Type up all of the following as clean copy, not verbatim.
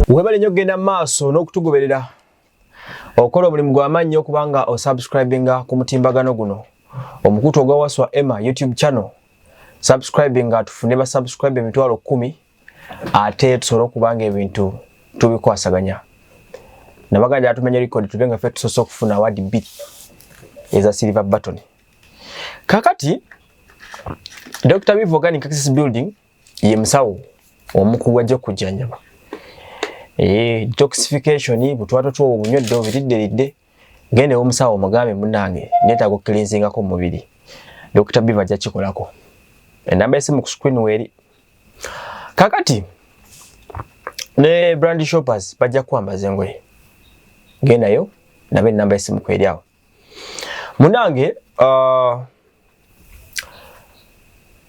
Webale nnyo genda maaso n'okutugoberera okola omulimu gw'amaanyi okubanga osubscribinga ku mutimbagano guno omukutu ogwawaswa Emma YouTube channel subscribinga tufune ba subscribe emitwalo 10 ate tusobola okubanga ebintu tubikwasaganya nabaganja atumenya record tubenga ffe tusobola okufuna award B eza silver button. Kakati Dr. Viv Organic Access Building ye musawo omukulu wajja kujjanjaba detoxification butwato tuwo obunyodde obiridde gende omusawo mugambe munange netago cleansing ko mubiri Dr. Viv ajja kikolako enamba esimu ku screen weri. Kakati ne brand shoppers bajja kwambaza engoye gendayo nabe enamba esimu kweri awo munange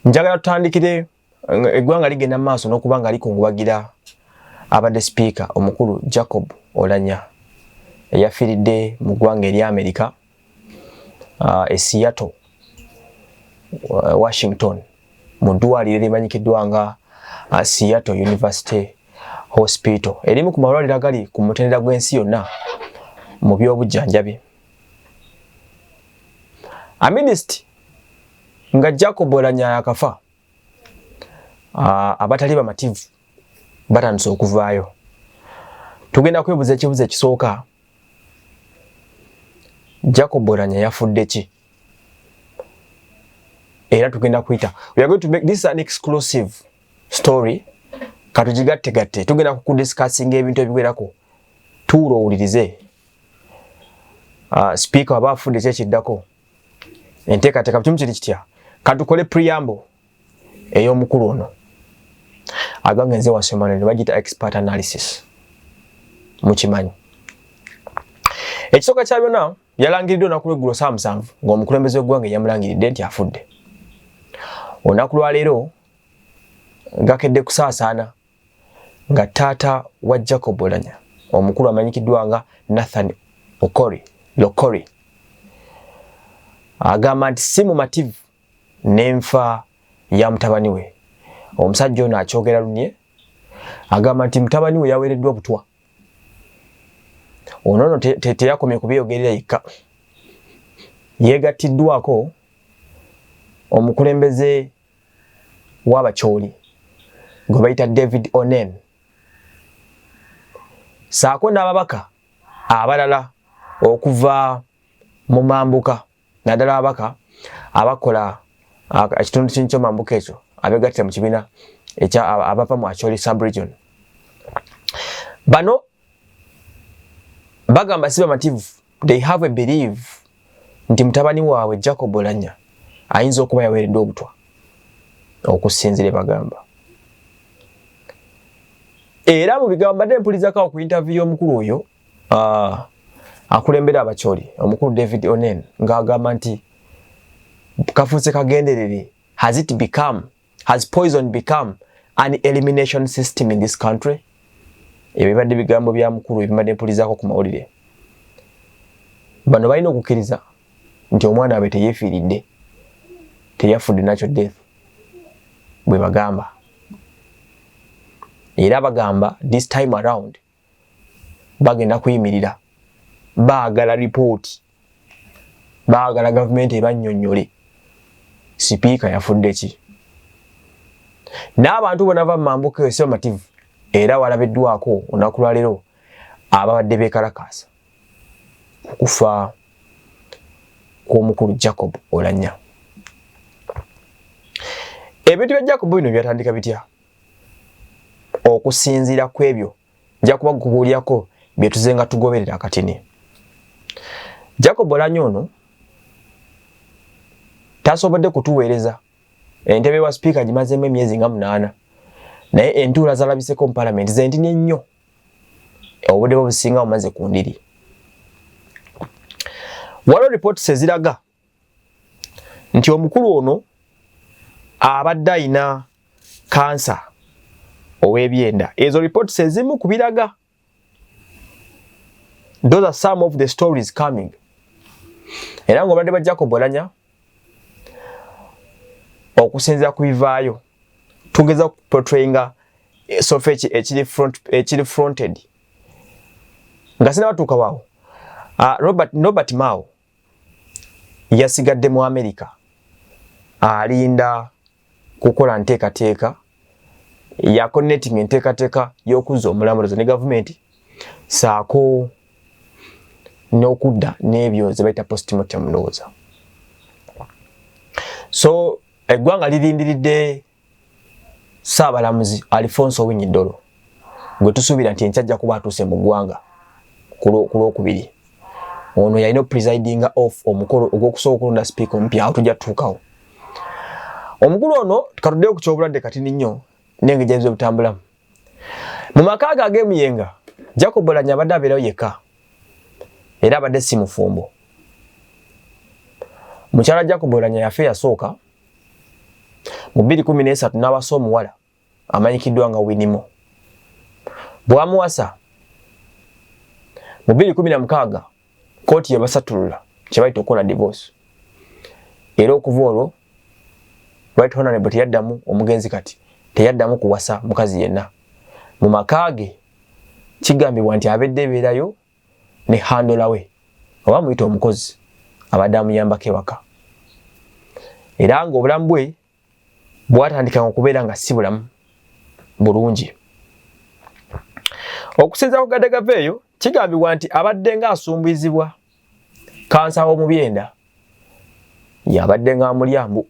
njagala tutandikire eggwanga ligenda maaso n'okubanga likungubagira abadde speaker omukulu Jacob Oulanyah eyafiridde mu ggwanga eri America Seattle Washington mu ddwaliro erimanyikiddwa nga Seattle University Hospital erimu ku malwaliro agali ku mutendera gw'ensi yonna mu by'obujjanjabi. Amidst nga Jacob Oulanyah yakafa abatali bamativu batandise okuvaayo. Tugenda kwebuza ekibuzo ekisooka, Jacob Oulanyah yafudde ki? Era tugenda kuyita, we are going to make this an exclusive story katugigatte tugenda kukudiscussing ebintu ebiwerako tuulo owulirize speaker aba afudde ki ekiddako enteekateeka kimu kiri kitya katukole preamble ey'omukulu ono agange nze wasomana ne bagita expert analysis mukimanyi ekisooka kya byonna yalangiriddwa olunaku lw'eggulo saa 7 ng'omukulembeze w'eggwanga yamulangiridde nti afudde. Olunaku lwa leero gakedde kusaasaana nga taata wa Jacob Oulanyah omukulu amanyikiddwa nga Nathan Lokori agamba nti si mumativu n'enfa ya mutabani we. Omusajja ono akyogera lunye agamba nti mutabani we yaweereddwa obutwa. Ono teyakomye kubyogerera yekka, yeegattiddwako omukulembeze w'abakyoli gwe bayita David Onen saako n'ababaka abalala okuva mu mambuka naddala ababaka abakola ekitundu kino ky'omambuka ekyo abegattira mu kibiina abava mu Acholi sub-region. Bano bagamba si bamativu, they have a belief nti mutabani waabwe Jacob Oulanyah ayinza okuba yaweereddwa obutwa okusinzira bagamba. Era mu bigambo badde mpulizako ku interview y'omukulu oyo akulembera abakyoli omukulu David Onen ng'agamba nti kafuuse kagenderere has poison become an elimination system in this country? Ebibadde bigambo bya mukulu ebibadde mpulizako ku mawulire. Bano balina okukkiriza nti omwana abe teyeefiiridde, teyafudde natural death bwe bagamba. Era bagamba this time around bagenda kuyimirira, baagala report, baagala gavumenti ebannyonnyole sipiika yafudde ki. N'abantu bonna bava mu mambuka eyo si bamativu era walabiddwako olunaku lwa leero ababadde beekalakaasa okufa kw'omukulu Jacob Oulanyah. Ebintu bya Jacob bino byatandika bitya? Okusinziira ku ebyo nja kuba kubuulyako bye tuzenga tugoberera akatini. Jacob Oulanyah ono tasobodde kutuweereza entebe wa speaker gimazeemu emyezi nga 8 naye entuula zalabiseko mu parliament zentini ennyo obudde businga bumaze ku ndiri. Waliwo reports eziraga nti omukulu ono abadde ayina kansa ow'ebyenda. Ezo reports ezimu ku biraga. Those are some of the stories coming. Era ng'obadde ba Jacob Oulanyah okusinziira ku bivaayo tugeza portrayinga sofa ekiri fronted nga sinabatuuka waawo. Robert Mao yasigadde mu America alinda kukola nteekateeka ya coordinating enteekateeka y'okuzza omulamuzi ne gavumenti saako n'okudda n'ebyo ze bayita postmortem ndowooza. So eggwanga lirindiridde Saabalamuzi Alfonso Owiny-Dollo gwe tusuubira nti enkya kuba atuuse mu ggwanga ku Lwokubiri. Ono yalina presiding off omukolo ogw'okusooka okulonda speaker omupya awo tujja tutuukawo. Omukulu ono katuddeyo ku kyobulwadde katini nnyo n'engeri gy'ebintu butambulamu. Mu maka ge ag'emuyenga Jacob Oulanyah abadde abeerayo yekka era abadde si mufumbo. Mukyala Jacob Oulanyah yafe yasooka mu 2013 n'awasa omuwala amanyikiddwa nga Winimo. Bw'amuwasa mu 2016 kooti yabasatulula kye bayita okukola divorce. Era okuva olwo Right Honorable teyaddamu omugenzi kati teyaddamu kuwasa mukazi yenna. Mu maka ge kigambibwa nti abedde ebeerayo ne handola we oba muyita omukozi abadde amuyambako ewaka. Era ng'obulamu bwe bwatandika okubeera nga si bulamu bulungi. Okusinza ku gaddagaveeyo kigambibwa nti abadde nga asumbizibwa kansa w'omu byenda yabadde nga mulyambu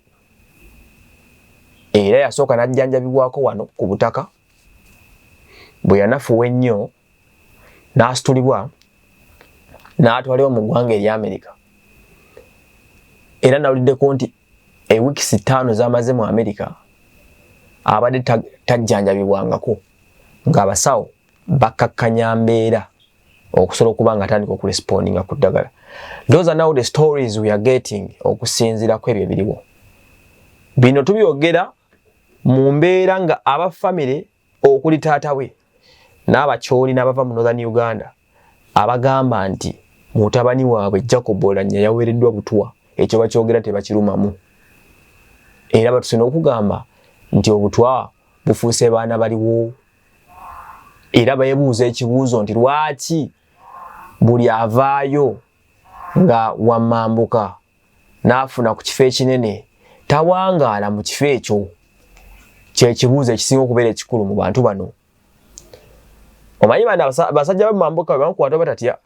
era yasooka n'ajjanjabibwako wano ku butaka. Bwe yanafuwa ennyo n'asitulibwa n'atwalibwa mu ggwanga erya America. Era nawuliddeko nti wiikisi 5 z'amaze mu America abadde tajjanjabibwangako ng'abasawo bakakkanya mbeera okusobola okuba nga atandika okurespondinga ku ddagala. Those are now the stories we are getting okusinziira ku ebyo ebiriwo. Bino tubyogera mu mbeera nga abafamire okuli taata we n'abakyoli n'abava mu Northern Uganda abagamba nti mutabani waabwe Jacob Oulanyah yaweereddwa butwa ekyo bakyogera tebakirumamu. Era batusina okugamba nti obutwa bufuuse baana baliwo. Era bayebuuza ekibuuzo nti lwaki buli avaayo nga wamambuka n'afuna ku kifo ekinene tawangaala mu kifo ekyo. Kyekibuuzo ekisinga okubeera ekikulu mu bantu bano. Omanyi bano abasajja bamambuka bamukwata batatya.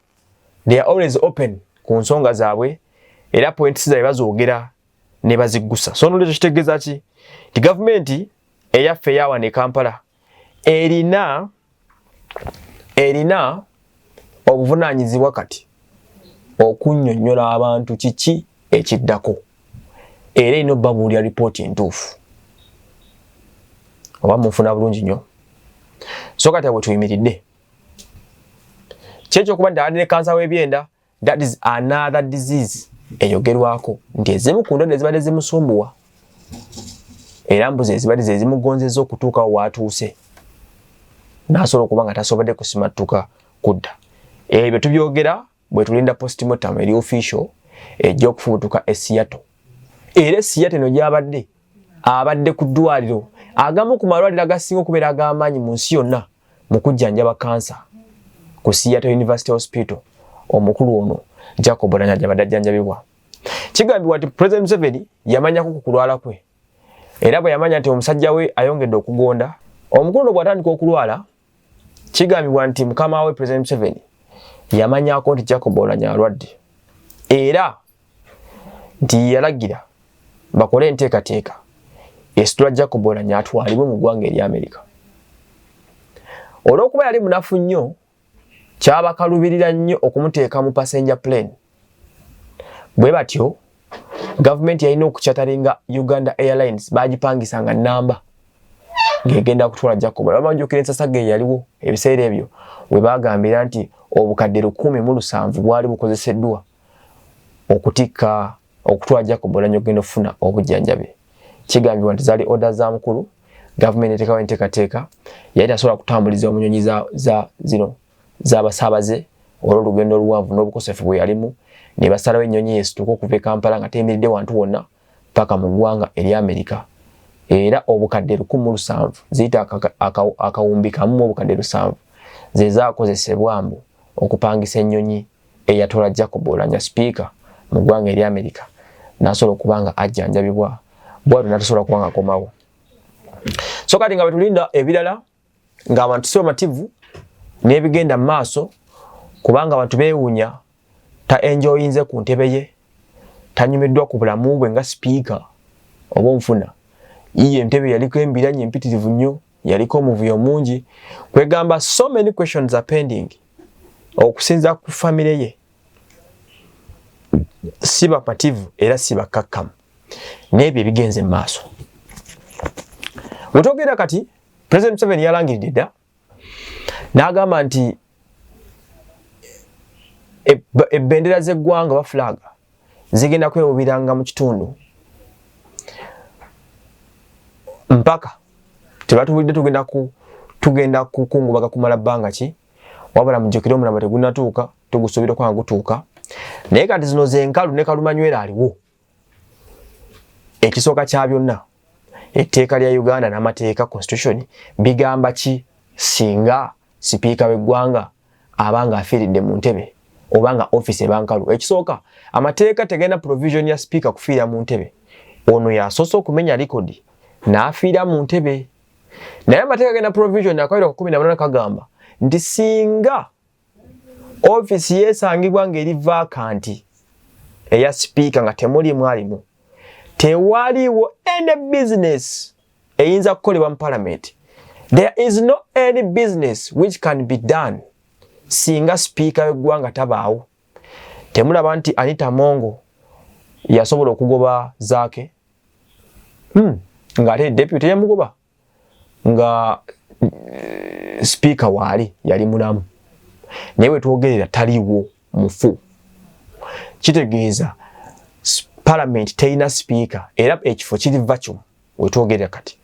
They are always open ku nsonga zaabwe era points zaabwe bazoogera ne baziggusa. So nolwekyo kitegeeza ki nti gavumenti eyaffe eyawano e Kampala erina obuvunaanyizibwa kati okunnyonnyola abantu kiki ekiddako era erina obbabuulira lipooti entuufu. Oba munfuna bulungi nnyo. So kati bwe tuyimiridde kyekyokuba nti abadde ne kansa w'ebyenda, that is another disease eyogerwako nti ezimu ku ndwadde ezibadde zimusumbuwa era mbuzi ezibadde ze zimugonzezza okutuukawo waatuuse n'asobola okuba nga tasobodde kusimattuka kudda. Ebyo tubyogera bwe tulinda postmortem eri official ejja okufubutuka e Seattle. Era e Seattle eno gy'abadde abadde ku ddwaliro agamu ku malwaliro agasinga okubeera ag'amaanyi mu nsi yonna mu kujjanjaba kansa ku Seattle University Hospital. Omukulu ono Jacob Oulanyah gy'abadde ajjanjabibwa. Kigambibwa nti President Museveni yamanyako ku kulwala kwe era bwe yamanya nti omusajja we ayongedde okugonda. Omukulu ono bw'atandika okulwala kigambibwa nti mukama we President Museveni yamanyako nti Jacob Oulanyah alwadde era nti yalagira bakole enteekateeka esitula Jacob Oulanyah atwalibwe mu ggwanga erya America. Olw'okuba yali munafu nnyo kyabakalubirira nnyo okumuteeka mu passenger plane. Bwe batyo gavumenti yalina okukyatalinga Uganda Airlines bagipangisanga namba ng'egenda kutwala Jacob. Bamanjukira ensasa ge yaliwo ebiseera ebyo we bagambira nti obukadde 107 bwali bukozeseddwa okutikka okutwala Jacob Oulanyah ogenda okufuna obujjanjabi. Kigambibwa nti zaali order za mukulu gavumenti eteekawo enteekateeka yali tasobola kutambuliza omunyonyi z'abasaabaze olw'olugendo oluwanvu n'obukosefu bwe yalimu ne basalawo ennyonyi esituka okuva e Kampala nga teyimiridde wantu wonna paka mu ggwanga erya America era obukadde 107 ziyita akawumbi kamu obukadde 7 ze zaakozesebwa mbu okupangisa ennyonyi eyatoola Jacob Oulanyah speaker mu ggwanga eri America n'asobola okubanga ajjanjabibwa bwatu n'atasobola kubanga akomawo. So kati nga betulinda ebirala ng'abantu si bamativu n'ebigenda mu maaso kubanga abantu beewuunya ta enjoyinze ku ntebe ye, tanyumiddwa ku bulamu bwe nga speaker oba omufuna. Iye entebe yaliko embiranye empitirivu nnyo, yaliko omuvuyo mungi, kwegamba so many questions are pending okusinza ku family ye. Si bamativu era si bakkakkamu n'ebyo ebigenze mu maaso. Wetwogera kati President Museveni yalangiridde dda n'agamba nti ebbendera z'eggwanga ba flaga zigenda kwewubiranga mu kitundu mpaka tebatubulidde tugenda kukungubaga kumala bbanga ki, wabula mujjukire omulamba tegunnatuuka, tugusuubira kwanga gutuuka. Naye kati zino zenkalu ne kalumanywera aliwo. Ekisooka kya byonna etteeka lya Uganda n'amateeka constitution bigamba ki singa sipiika w'eggwanga abanga afiiridde mu ntebe obanga office ebankalu. Ekisooka amateeka tegenda provision ya speaker kufiira mu ntebe, ono yasoose okumenya likodi n'afiira mu ntebe. Naye amateeka genda provision akawero 18 kagamba nti singa office yesangibwa ng'eri vacant eya speaker nga temuli mwalimu, tewaliwo any business eyinza kukolebwa mu parliament. There is no any business which can be done singa speaker w'eggwanga tabaawo. Temulaba nti Anita Amongi yasobola okugoba zaake ng'ate deputy yamugoba nga speaker waali yali mulamu, naye wetwogerera taliwo mufu. Kitegeeza parliament teyina speaker era ekifo kiri vacuum. Wetwogerera kati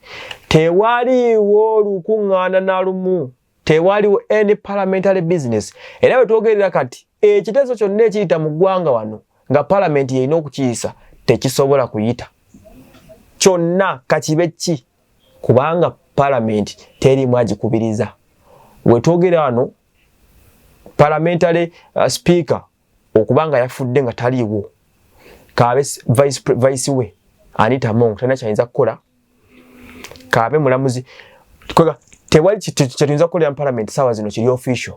tewaliwo lukuŋŋaana na lumu, tewaliwo any parliamentary business. Era wetwogerera kati ekiteeso kyonna ekiyita mu ggwanga wano nga parliament yeyina okukiyisa tekisobola kuyita kyonna kakibe ki, kubanga parliament terimu agikubiriza. Wetwogera wano parliamentary speaker okubanga yafudde nga taliiwo, kaabe vice we Anita Amongi talina kyayinza kukola, kaabe mulamuzi. Tewali kyetuyinza kukolera mu parliament saawa zino kiri official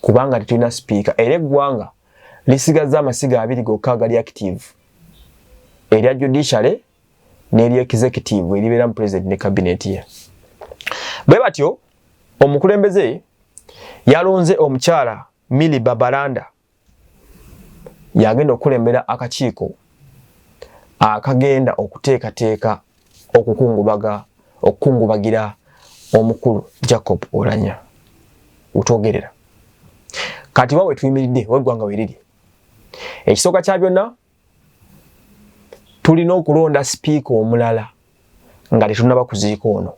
kubanga tetulina speaker. Era eggwanga lisigaza amasiga 2 gokka agali active, erya judiciary n'erya executive eribeera mu president ne cabinet ye. Bwe batyo omukulembeze yalonze omukyala Milly Babalanda yagenda okulembera akakiiko akagenda okuteekateeka okukungubagira omukulu Jacob Oulanyah. Utwogerera kati wawe tuyimiridde weggwanga weriri. Ekisooka kya byonna tulina okulonda speaker omulala nga tetunnaba kuziika ono,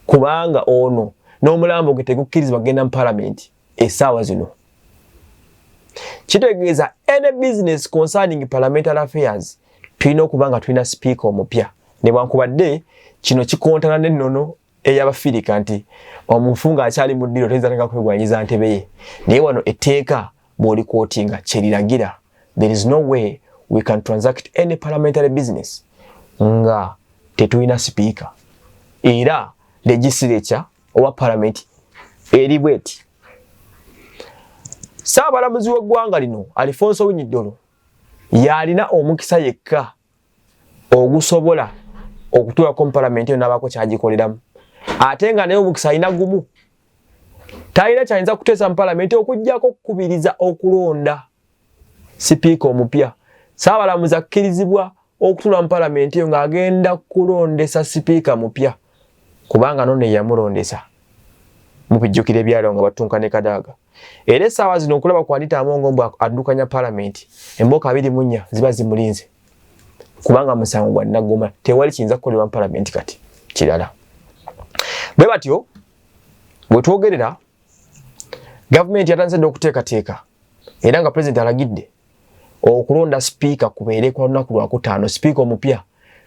kubanga ono n'omulambo gwe tegukkirizibwa kugenda mu parliament essaawa zino. Kitegeeza any business concerning parliamentary affairs tulina okuba nga tulina speaker omupya. Newankubadde kino kikontana n'ennono ey'Abafirika nti omufu ng'akyali mu ddiro tayinza teka kwegwanyiza ntebe ye. Naye wano etteeka bw'olikootinga kyeriragira, there is no way we can transact any parliamentary business nga tetulina speaker. Era legislature owa parliament eri bweti. Saabalamuzi w'eggwanga lino Alfonso Winyiddolo yalina omukisa yekka ogusobola okutuulako mu parliament eyo n'abaako kyagikoleramu, ate nga naye omukisa alina gumu. Talina kyayinza kuteesa mu parliament okuggyako okukubiriza okulonda speaker omupya. Saabalamuzi akkirizibwa okutuula mu parliament eyo ng'agenda kulondesa speaker mupya, kubanga nono yamulondesa. Mubijjukire byalo nga batunka ne Kadaga. Era essaawa zino okulaba ku Anita Amongi mbu addukanya parliament, emboka 24 ziba zimulinze kubanga musango gwa nagoma, tewali kiyinza kukolebwa mu parliament kati kirala. Bwe batyo bwe twogerera gavumenti yatandise okuteekateeka era nga president alagidde okulonda speaker kubeere kwa lunaku lwa 5. Speaker omupya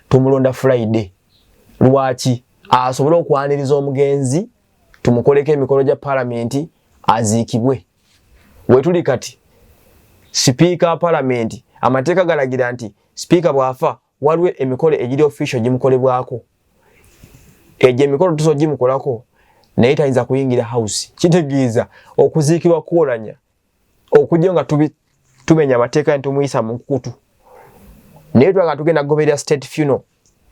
tumulonda Friday lwaki asobola okwaniriza omugenzi tumukoleko emikolo gya parliament aziikibwe. Wetuli kati speaker wa parliament amateeka galagira nti speaker bwafa waliwo emikolo egiri official gimukolebwako. Egyo emikolo tuso gimukolako naye tayinza kuyingira house. Kitegeeza okuziikibwa kwolanya okujja nga tumenya amateeka ntumuyisa mu nkukutu. Naye twaga tugenda goberera state funeral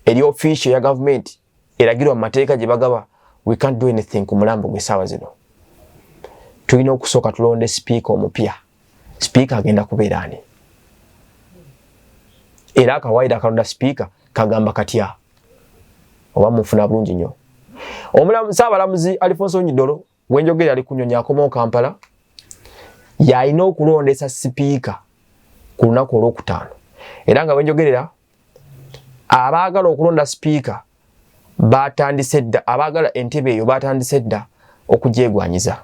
eri official ya government eragirwa mu mateeka gye bagaba. We can't do anything ku mulambo gw'essaawa zino. Tulina okusooka tulonde speaker omupya. Speaker agenda kubeera ani? Era akawaida akalonda speaker kagamba katya oba mufuna bulungi nnyo. Ssaabalamuzi Alfonso Nyidolo wenjogera ali kunyonya akomawo Kampala yalina okulondesa speaker ku lunaku olwokutaano. Era nga wenjogerera abaagala okulonda speaker batandise dda, abaagala entebe eyo batandise dda okugyegwanyiza.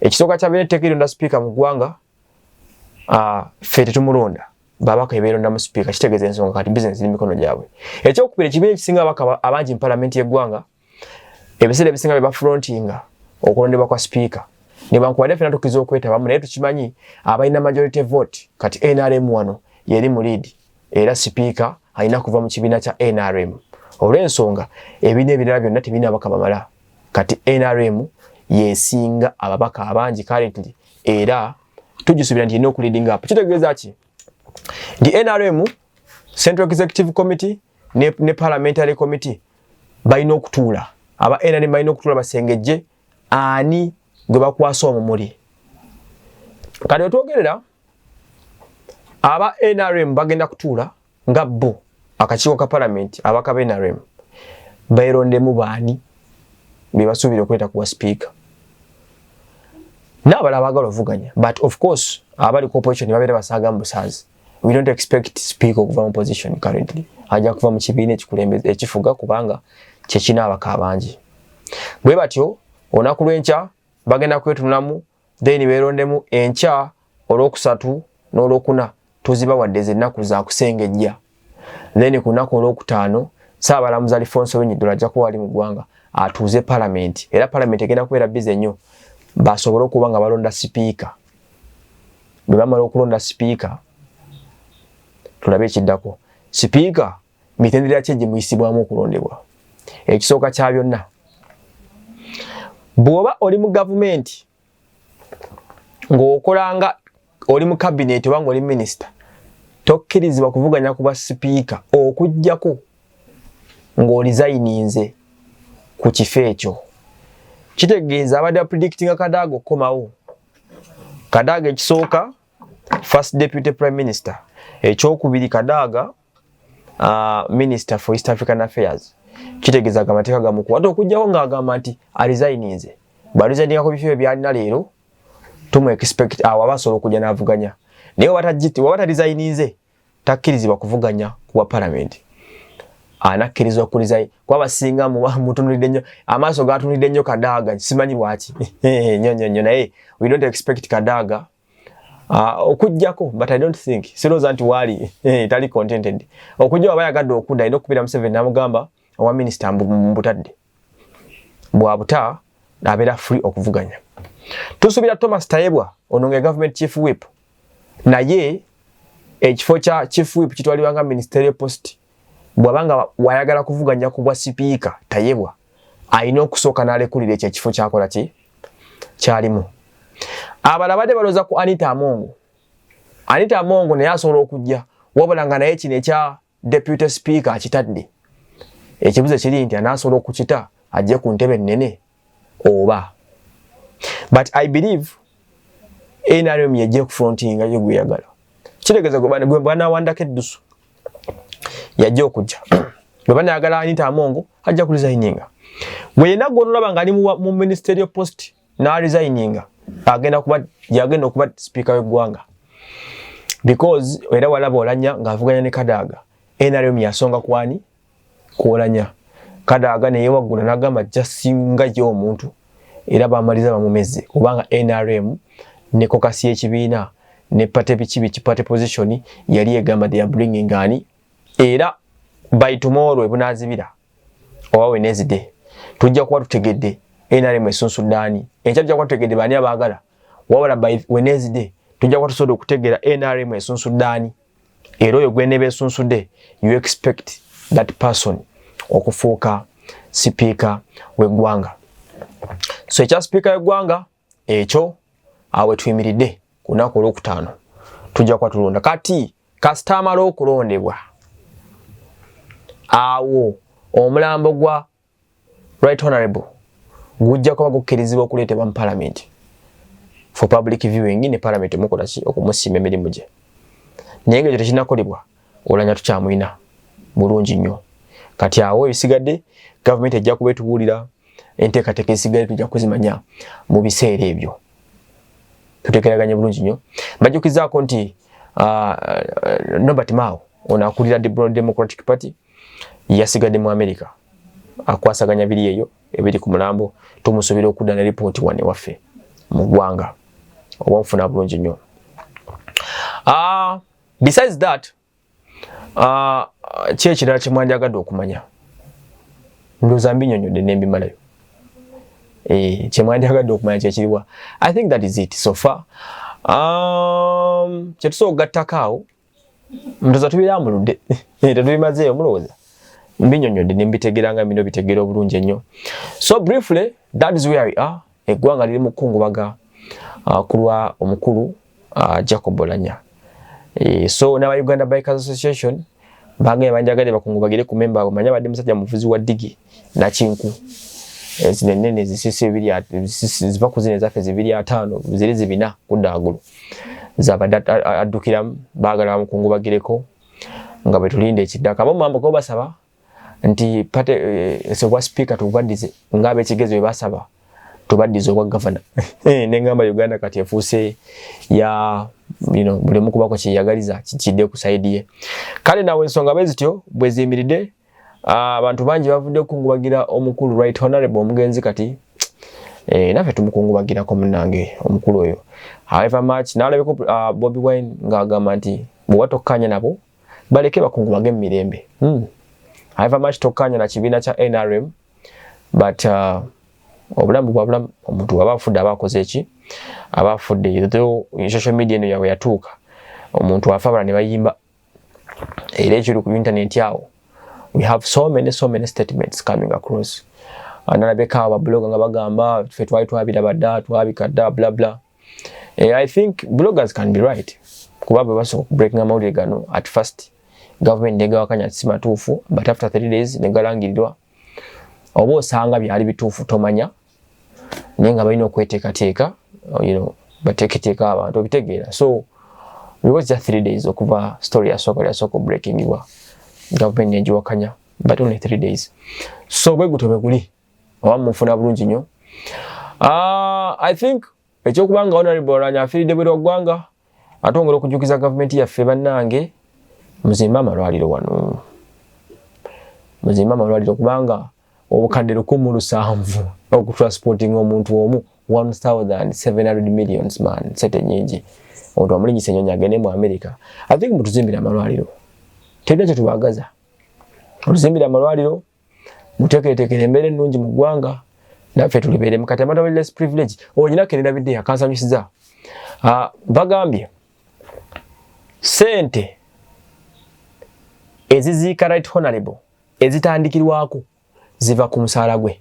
Ekisooka kya bene tekironda speaker mu ggwanga ffe tetumulonda. Babaka ebeeronda mu speaker kitegeeza ensonga kati business eri mikono gyabwe. Ekyokubiri ekibiina ekisinga abaka abangi mu parliament y'eggwanga ebiseera ebisinga bye bafrontinga okulondebwa kwa speaker. Ne bankubadde ffenna tukiza okwetabamu naye tukimanyi abalina majority vote kati NRM wano yeri mu lead era speaker alina kuva mu kibiina kya NRM. Olw'ensonga ebibiina ebirala byonna tebirina ababaka bamala kati NRM yesinga ababaka abangi currently era tugisuubira nti erina okuleading up. Kitegeeza ki? Nti NRM Central Executive Committee ne Parliamentary Committee balina okutuula. Aba NRM balina okutuula basengejje ani gwe bakwasa omumuli. Kati wetwogerera aba NRM bagenda kutuula nga bo akakiiko ka parliament abaka ba NRM bayirondemu baani be basuubira okuleeta kuwa speaker. N'abalala baagala ovuganya but of course abali ku opposition babeera basaaga mu busaazi. We don't expect speaker okuva mu position currently. Ajja kuva mu kibiina ekikulembeze ekifuga kubanga kyekina abaka abangi. Bwe batyo olunaku lw'enkya bagenda kwetunulamu then beerondemu enkya olwokusatu n'olwokuna tuzibawadde z'ennaku za kusengejja. Then ku lunaku olwokutaano Ssaabalamuzi Alfonso Nyidolo ajja kuba ali mu ggwanga atuuze parliament era parliament egenda kubeera bize nnyo basobole okuba nga balonda speaker. Bwe bamala okulonda speaker tulabe ekiddako. Speaker mitendera ki egimuyisibwamu okulondebwa. Ekisooka kya byonna bw'oba oli mu gavumenti ng'okolanga oli mu cabinet oba ng'oli minister tokkirizibwa kuvuganya ku bwa speaker okuggyako ng'olizayininze ku kifo ekyo. Kitegeeza abadde predicting Kadaga okukomawo. Kadaga ekisooka first deputy prime minister, ekyokubiri Kadaga minister for East African Affairs. Kitegeeza amateeka gamukuwa ate okugyawo ng'agamba nti alizayininze. Balizayininga ku bifo byalina leero tumu expect abasobola okujja n'avuganya. Naye wabatalizayininze takkirizibwa kuvuganya kuwa parliament. Anakkirizibwa kulizayi kuba basinga mutunulidde nnyo amaaso gatunulidde nnyo Kadaga simanyi bwaki nnyo naye we don't expect Kadaga okujjako but I don't think sirowooza nti waali tali contented okujja waba yagadde okudda alina okubira Museveni n'amugamba owa minisita mbutadde bwabuta abeera free okuvuganya. Tusuubira Thomas Tayebwa ono nga government chief whip naye ekifo kya chief whip kitwalibwa nga ministerial post bwabanga wayagala kuvuganya ku bwa speaker Tayebwa alina okusooka n'alekulira ekyo ekifo kyakola ki kyalimu. Abalabadde balooza ku Anita Amongi. Anita Amongi naye asobola okujja wabula nga naye kino ekya deputy speaker akitadde. Ekibuzo kiri nti anaasobola okukita ajje ku ntebe ennene oba. But I believe NRM yajja kufrontinga yo gweyagala. Kitegeeza gwe banawandako eddusu yajja okujja. Bwe banayagala Anita Amongi ajja kulizayininga. Bwe yenna gw'onolaba nga ali mu ministerial post n'alizayininga agenda okuba speaker w'eggwanga. Because era walaba Olanya ng'avuganya ne Kadaga. NRM yasonga kwani? Kuolanya. Kadaga ne yewaggula n'agamba ajja singa ye omuntu era bamaliza bamumeze kubanga NRM ne kokasi y'ekibiina ne pate party position yali egamba they are bringing ani era by tomorrow ebunazibira oba Wednesday tujja kuba tutegedde NRM esunsuddani enkya tujja kuba tutegedde bani abaagala wabula by Wednesday tujja kuba tusobola okutegeera NRM esunsuddani era oyo gwenebe esunsudde you expect that person okufuuka speaker w'eggwanga. So ekya speaker w'eggwanga ekyo awe tuyimiridde ku lunaku olwokutaano tujja kuba tulonda kati kasita amala okulondebwa awo omulambo gwa Right Honorable gujja kuba gukkirizibwa okuleetebwa mu Parliament for public viewing ne Parliament mukola ki okumusiima emirimu gye naye nga ekyo tekinakolebwa olanya tukyamuyina bulungi nnyo kati awo ebisigadde gavumenti ejja kuba etubuulira enteekateeka ezisigadde tujja kuzimanya mu biseera ebyo tutegeraganye bulungi nnyo bajjukizaako nti Robert Mao ono akulira Democratic Party yasigadde mu America akwasaganya biri eyo ebiri ku mulambo tumusobera okudda na lipooti wane waffe mu ggwanga oba nfuna bulungi nnyo. Besides that kye kirala kye mwandyagadde okumanya ndowooza mbinyonyodde ne mbimalayo kye mwandyagadde okumanya kye kiriwa. I think that is it so far. Kye tusobola okugattako awo ndowooza tubiramuludde tetubimazeeyo mulowooza mbinyonyodde ne mbitegeranga bino bitegeera obulungi ennyo. So briefly that is where we are. Eggwanga liri mu kukungubaga kulwa omukulu Jacob Oulanyah. So n'aba Uganda Bikers Association bagenda banjagade bakungubagire ku member omanya badde musajja muvuzi wa digi na kinku ezinene zisisi ebiri ziva ku zine zaffe zibiri ataano ziri zibina kudagulu zabadde addukira baagala bamukungubagireko nga betulinde ekiddaka bo mambo ko basaba nti pate sebwa speaker tubaddize ngabe ekigezo bye basaba tubaddize obwa governor nengamba Uganda kati efuuse ya buli mukubako kyeyagaliza kikidde ku side ye kale nawe ensonga bezityo bwe ziyimiridde abantu bangi bavudde okungubagira omukulu Right Honorable omugenzi kati naffe tumukungubagirako munnange omukulu oyo. However much nalabeko Bobi Wine ng'agamba nti bwe watokkanya nabo baleke bakungubage mu mirembe. However much tokkanya na kibiina kya NRM but obulamu bwa bulamu omuntu abafudde abakoze eki abafudde yito social media eno yawe yatuuka omuntu afabala ne bayimba era ekiri ku internet yawo. We have so many statements coming across. Analabeka aba blogger nga bagamba ffe twali twabirabadda twabikadda bla bla. I think bloggers can be right kuba bwe basobola breaking amawulire gano at first government negawakanya si matuufu but after 3 days negalangirirwa oba osanga byali bituufu tomanya naye nga balina okweteekateeka bateeketeeka abantu obitegeera. So we was just 3 days okuva story yasooka breakingibwa government negiwakanya but only 3 days. So bwe gutyo bwe guli oba mufuna bulungi nnyo. I think ekyokubanga Honorable Oulanyah afiiridde bwera ggwanga atongera okujjukiza government yaffe bannange muzimba amalwaliro wano muzimba amalwaliro kubanga obukadde 107 okutransporting omuntu omu 1,700 millions man sete nyingi omuntu amulinyisa ennyonyi agende mu America. I think mutuzimbira amalwaliro tedda kye tubagaza mutuzimbira amalwaliro muteekereteekere embeera ennungi mu ggwanga naffe tulibeeremu kati abantu abali less privilege onyina kenera bidde akansanyusiza bagambye sente eziziika Right Honorable ezitandikirwako ziva ku musaala gwe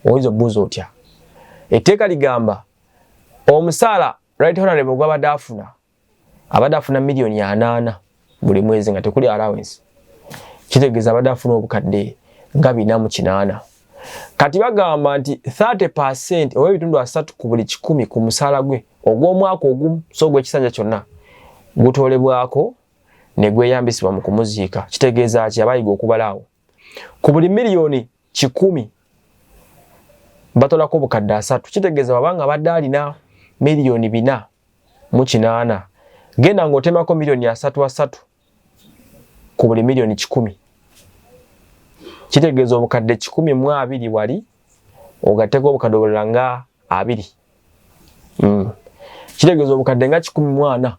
oyinza obuuza otya etteeka ligamba omusaala Right Honorable gw'abadde afuna miliyoni 8 buli mwezi nga tekuli allowance kitegeeza abadde afuna obukadde nga 408. Kati bagamba nti 30% oba ebitundu 3 ku buli 100 ku musaala gwe ogw'omwaka ogumu so gw'ekisanja kyonna gutoolebwako ne gweyambisibwa mu kumuziika. Kitegeeza ki abayiga okubalaawo ku buli miliyoni 100 batolako obukadde 3. Kitegeeza wabanga badde alina miliyoni 408 genda ng'otemako miliyoni 3 ku buli miliyoni 100 kitegeeza obukadde 120 wali ogatteko obukadde obulala nga 2 kitegeeza obukadde nga 140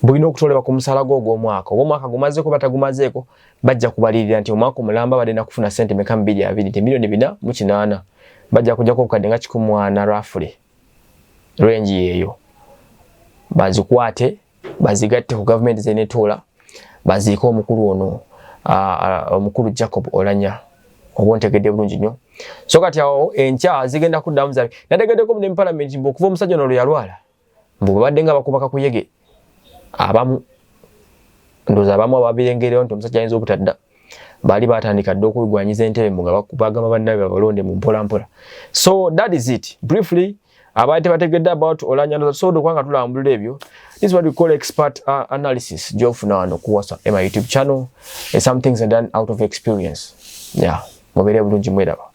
bulina okutolebwa ku musala gw'omwaka oba omwaka gumazeeko batagumazeeko bajja kubalirira nti omwaka omulamba badde kufuna sente meka 220 milioni 408 bajja kujjako obukadde nga 140 rafule range yeeyo bazikwate bazigatte ku gavumenti zenetola baziika omukulu ono omukulu Jacob Olanya obontegedde bulungi nnyo so kati awo enkya zigenda kuddamu zabi nategeddeko mu parliament okuva omusajja ono yalwala mbu babadde nga bakubaka kuyege abamu ndoza abamu ababirengereyo nti omusajja ayinza obutadda bali batandika dde okugwanyiza entebe mu nga bagamba bannabe babalonde mu mpola so that is it briefly abaite bategedde about Olanya so kwanga tulambulira ebyo this is what we call expert analysis gyofuna wano kuwasa my YouTube channel and some things are done out of experience yeah mubere bulungi mwedaba